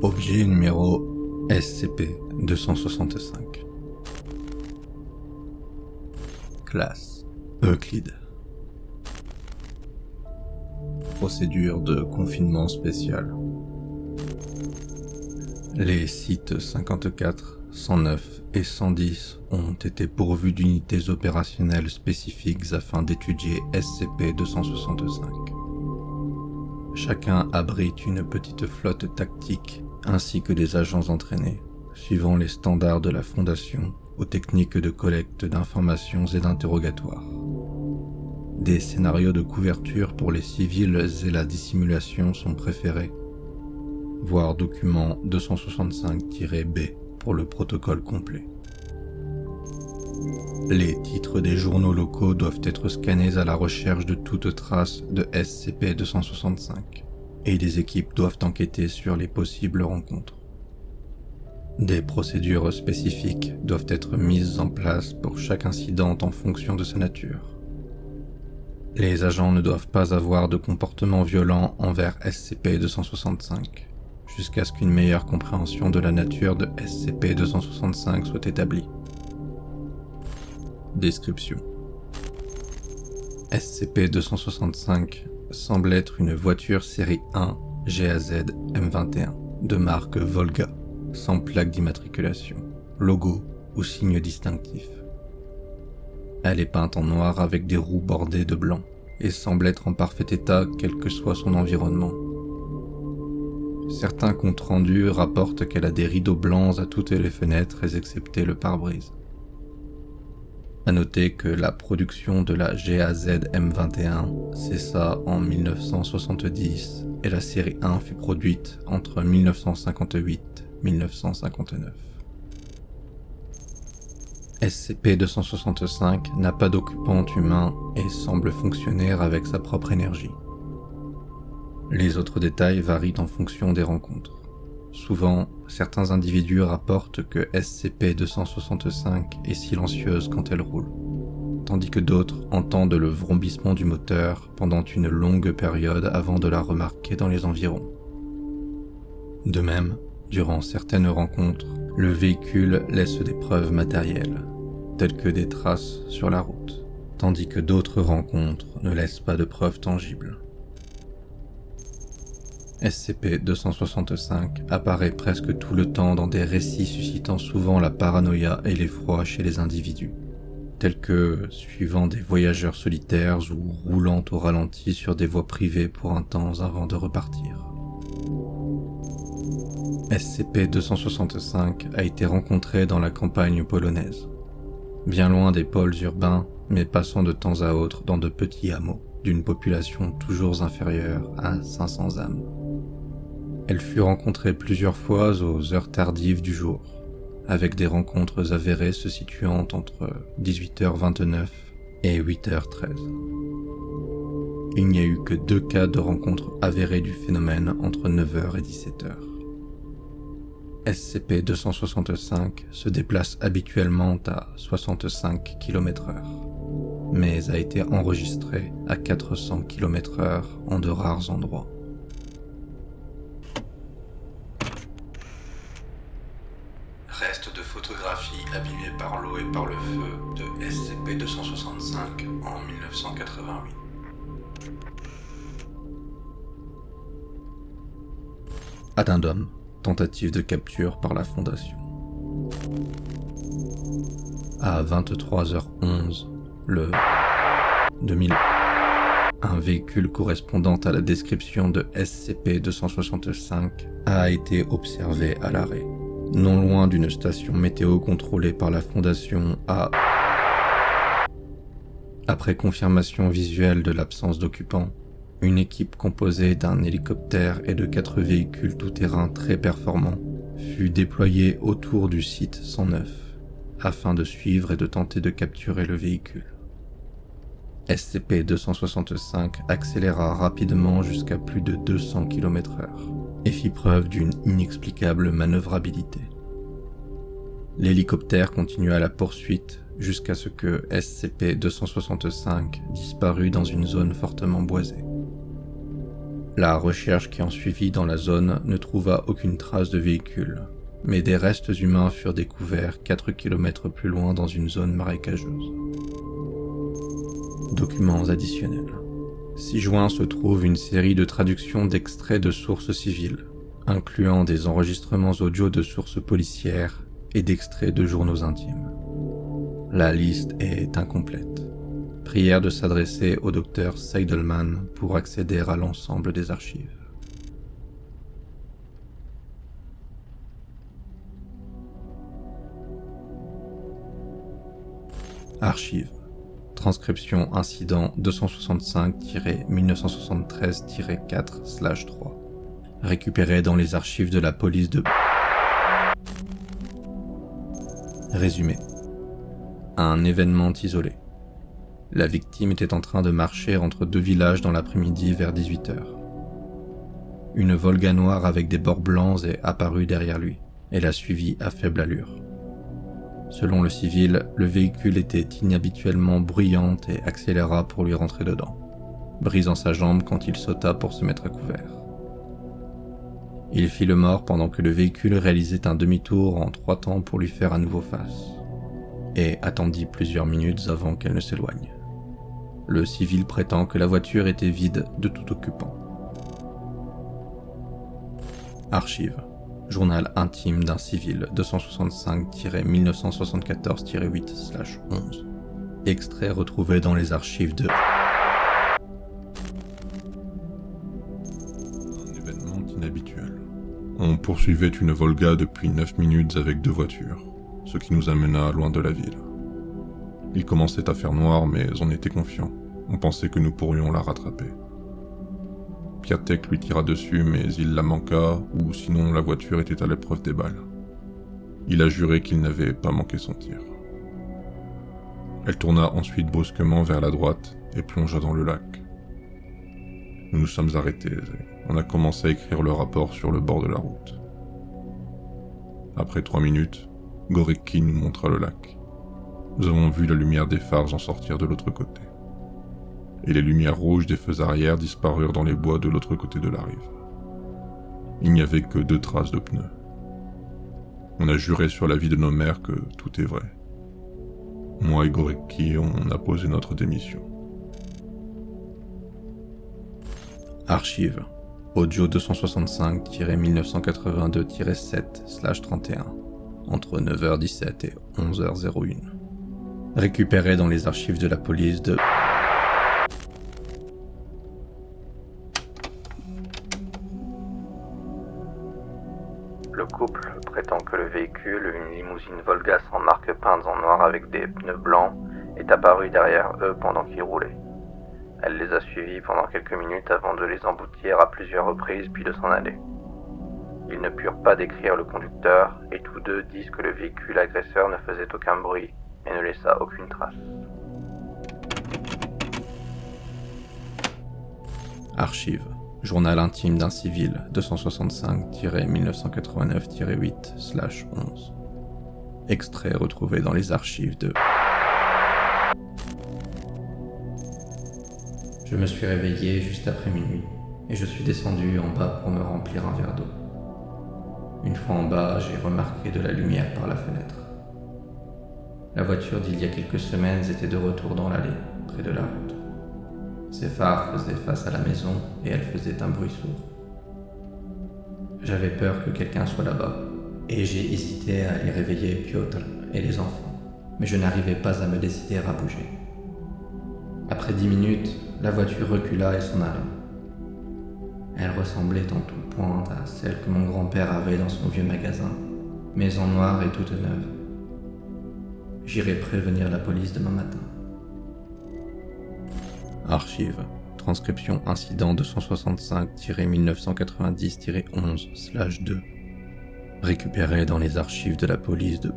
Objet numéro SCP-265. Classe Euclide. Procédure de confinement spécial. Les sites 54, 109 et 110 ont été pourvus d'unités opérationnelles spécifiques afin d'étudier SCP-265. Chacun abrite une petite flotte tactique ainsi que des agents entraînés, suivant les standards de la Fondation aux techniques de collecte d'informations et d'interrogatoire. Des scénarios de couverture pour les civils et la dissimulation sont préférés. Voir document 265-B pour le protocole complet. Les titres des journaux locaux doivent être scannés à la recherche de toute trace de SCP-265 et des équipes doivent enquêter sur les possibles rencontres. Des procédures spécifiques doivent être mises en place pour chaque incident en fonction de sa nature. Les agents ne doivent pas avoir de comportement violent envers SCP-265, jusqu'à ce qu'une meilleure compréhension de la nature de SCP-265 soit établie. Description. SCP-265 semble être une voiture série 1 GAZ M21 de marque Volga, sans plaque d'immatriculation, logo ou signe distinctif. Elle est peinte en noir avec des roues bordées de blanc et semble être en parfait état quel que soit son environnement. Certains comptes rendus rapportent qu'elle a des rideaux blancs à toutes les fenêtres excepté le pare-brise. À noter que la production de la GAZ M21 cessa en 1970 et la série 1 fut produite entre 1958 et 1959. SCP-265 n'a pas d'occupant humain et semble fonctionner avec sa propre énergie. Les autres détails varient en fonction des rencontres. Souvent, certains individus rapportent que SCP-265 est silencieuse quand elle roule, tandis que d'autres entendent le vrombissement du moteur pendant une longue période avant de la remarquer dans les environs. De même, durant certaines rencontres, le véhicule laisse des preuves matérielles, telles que des traces sur la route, tandis que d'autres rencontres ne laissent pas de preuves tangibles. SCP-265 apparaît presque tout le temps dans des récits suscitant souvent la paranoïa et l'effroi chez les individus, tels que suivant des voyageurs solitaires ou roulant au ralenti sur des voies privées pour un temps avant de repartir. SCP-265 a été rencontré dans la campagne polonaise, bien loin des pôles urbains, mais passant de temps à autre dans de petits hameaux, d'une population toujours inférieure à 500 âmes. Elle fut rencontrée plusieurs fois aux heures tardives du jour, avec des rencontres avérées se situant entre 18h29 et 8h13. Il n'y a eu que 2 cas de rencontres avérées du phénomène entre 9h et 17h. SCP-265 se déplace habituellement à 65 km/h, mais a été enregistré à 400 km/h en de rares endroits. Reste de photographies abîmées par l'eau et par le feu de SCP-265 en 1988. Addendum, tentative de capture par la Fondation. À 23h11, le 2000, un véhicule correspondant à la description de SCP-265 a été observé à l'arrêt, non loin d'une station météo contrôlée par la Fondation à... Après confirmation visuelle de l'absence d'occupants, une équipe composée d'un hélicoptère et de 4 véhicules tout-terrain très performants fut déployée autour du site 109 afin de suivre et de tenter de capturer le véhicule. SCP-265 accéléra rapidement jusqu'à plus de 200 km/h et fit preuve d'une inexplicable manœuvrabilité. L'hélicoptère continua la poursuite jusqu'à ce que SCP-265 disparut dans une zone fortement boisée. La recherche qui en suivit dans la zone ne trouva aucune trace de véhicule, mais des restes humains furent découverts 4 km plus loin dans une zone marécageuse. Documents additionnels. 6 juin se trouve une série de traductions d'extraits de sources civiles, incluant des enregistrements audio de sources policières et d'extraits de journaux intimes. La liste est incomplète. Prière de s'adresser au Dr Seidelman pour accéder à l'ensemble des archives. Archives. Transcription incident 265-1973-4/3. Récupéré dans les archives de la police de... Résumé. Un événement isolé. La victime était en train de marcher entre 2 villages dans l'après-midi vers 18h. Une Volga noire avec des bords blancs est apparue derrière lui et l'a suivi à faible allure. Selon le civil, le véhicule était inhabituellement bruyant et accéléra pour lui rentrer dedans, brisant sa jambe quand il sauta pour se mettre à couvert. Il fit le mort pendant que le véhicule réalisait un demi-tour en 3 temps pour lui faire à nouveau face, et attendit plusieurs minutes avant qu'elle ne s'éloigne. Le civil prétend que la voiture était vide de tout occupant. Archives. Journal intime d'un civil 265-1974-8/11. Extrait retrouvé dans les archives de... Un événement inhabituel. On poursuivait une Volga depuis 9 minutes avec 2 voitures, ce qui nous amena loin de la ville. Il commençait à faire noir, mais on était confiant. On pensait que nous pourrions la rattraper. Piatek lui tira dessus, mais il la manqua, ou sinon la voiture était à l'épreuve des balles. Il a juré qu'il n'avait pas manqué son tir. Elle tourna ensuite brusquement vers la droite et plongea dans le lac. Nous nous sommes arrêtés et on a commencé à écrire le rapport sur le bord de la route. Après 3 minutes, Gorecki nous montra le lac. Nous avons vu la lumière des phares en sortir de l'autre côté. Et les lumières rouges des feux arrière disparurent dans les bois de l'autre côté de la rive. Il n'y avait que 2 traces de pneus. On a juré sur la vie de nos mères que tout est vrai. Moi et Gorecki, on a posé notre démission. Archives. Audio 265-1982-7/31. Entre 9h17 et 11h01. Récupéré dans les archives de la police de... Le couple prétend que le véhicule, une limousine Volga sans marque peinte en noir avec des pneus blancs, est apparu derrière eux pendant qu'ils roulaient. Elle les a suivis pendant quelques minutes avant de les emboutir à plusieurs reprises puis de s'en aller. Ils ne purent pas décrire le conducteur et tous deux disent que le véhicule agresseur ne faisait aucun bruit et ne laissa aucune trace. Archives. Journal intime d'un civil 265-1989-8/11. Extrait retrouvé dans les archives de... Je me suis réveillé juste après minuit et je suis descendu en bas pour me remplir un verre d'eau. Une fois en bas, j'ai remarqué de la lumière par la fenêtre. La voiture d'il y a quelques semaines était de retour dans l'allée, près de la route. Ses phares faisaient face à la maison et elle faisait un bruit sourd. J'avais peur que quelqu'un soit là-bas et j'ai hésité à aller réveiller Piotr et les enfants, mais je n'arrivais pas à me décider à bouger. Après 10 minutes, la voiture recula et s'en alla. Elle ressemblait en tout point à celle que mon grand-père avait dans son vieux magasin, mais en noir et toute neuve. J'irai prévenir la police demain matin. Archives. Transcription incident 265-1990-11/2. Récupéré dans les archives de la police de...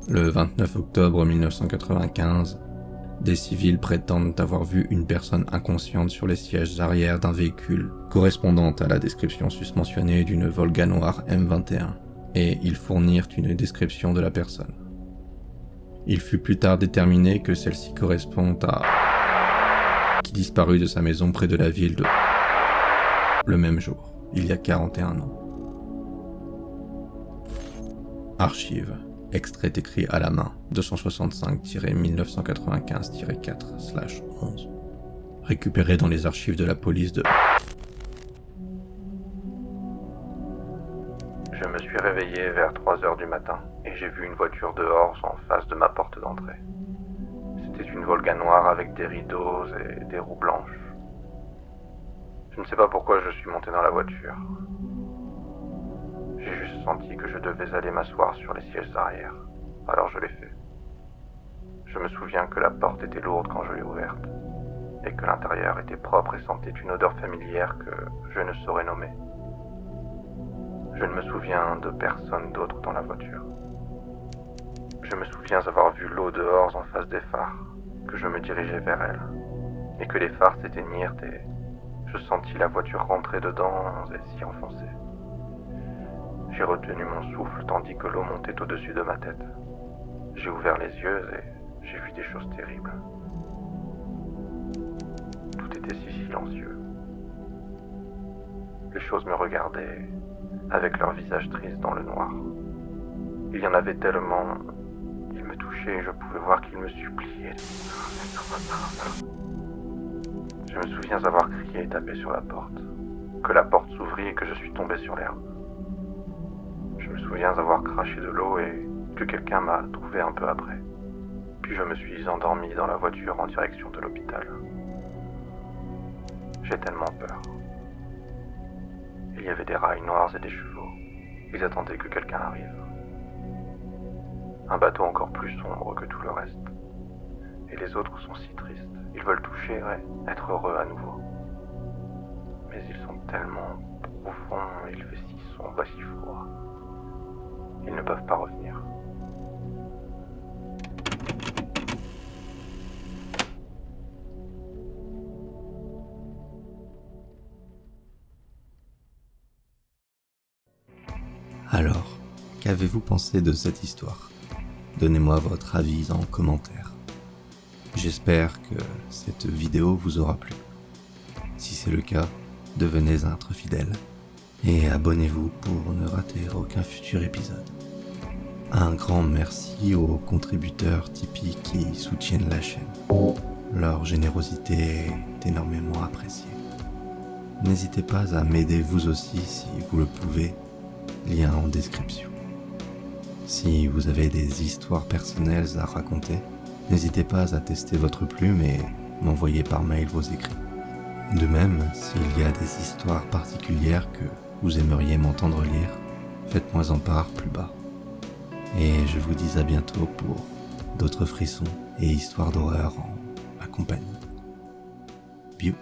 Le 29 octobre 1995, des civils prétendent avoir vu une personne inconsciente sur les sièges arrière d'un véhicule correspondant à la description susmentionnée d'une Volga noire M21, et ils fournirent une description de la personne. Il fut plus tard déterminé que celle-ci correspond à... qui disparut de sa maison près de la ville de... le même jour, il y a 41 ans. Archive, extrait écrit à la main, 265-1995-4/11. Récupéré dans les archives de la police de... Je me suis réveillé vers 3h du matin et j'ai vu une voiture dehors en face de ma porte d'entrée. C'était une Volga noire avec des rideaux et des roues blanches. Je ne sais pas pourquoi je suis monté dans la voiture. J'ai juste senti que je devais aller m'asseoir sur les sièges arrière, alors je l'ai fait. Je me souviens que la porte était lourde quand je l'ai ouverte, et que l'intérieur était propre et sentait une odeur familière que je ne saurais nommer. Je ne me souviens de personne d'autre dans la voiture. Je me souviens avoir vu l'eau dehors en face des phares, que je me dirigeais vers elle, et que les phares s'éteignirent et je sentis la voiture rentrer dedans et s'y enfoncer. J'ai retenu mon souffle tandis que l'eau montait au-dessus de ma tête. J'ai ouvert les yeux et j'ai vu des choses terribles. Tout était si silencieux. Les choses me regardaient avec leur visage triste dans le noir. Il y en avait tellement. Ils me touchaient et je pouvais voir qu'ils me suppliaient. Je me souviens avoir crié et tapé sur la porte, que la porte s'ouvrit et que je suis tombé sur l'herbe. Je me souviens avoir craché de l'eau et que quelqu'un m'a trouvé un peu après. Puis je me suis endormi dans la voiture en direction de l'hôpital. J'ai tellement peur. Il y avait des rails noirs et des chevaux. Ils attendaient que quelqu'un arrive. Un bateau encore plus sombre que tout le reste. Et les autres sont si tristes. Ils veulent toucher et être heureux à nouveau. Mais ils sont tellement profonds, il fait si sombre et si froid. Ils ne peuvent pas revenir. Alors, qu'avez-vous pensé de cette histoire ? Donnez-moi votre avis en commentaire. J'espère que cette vidéo vous aura plu. Si c'est le cas, devenez un fidèle et abonnez-vous pour ne rater aucun futur épisode. Un grand merci aux contributeurs Tipeee qui soutiennent la chaîne. Leur générosité est énormément appréciée. N'hésitez pas à m'aider vous aussi si vous le pouvez, lien en description. Si vous avez des histoires personnelles à raconter, n'hésitez pas à tester votre plume et m'envoyer par mail vos écrits. De même, s'il y a des histoires particulières que vous aimeriez m'entendre lire, faites-moi en part plus bas. Et je vous dis à bientôt pour d'autres frissons et histoires d'horreur en ma compagnie. Biou.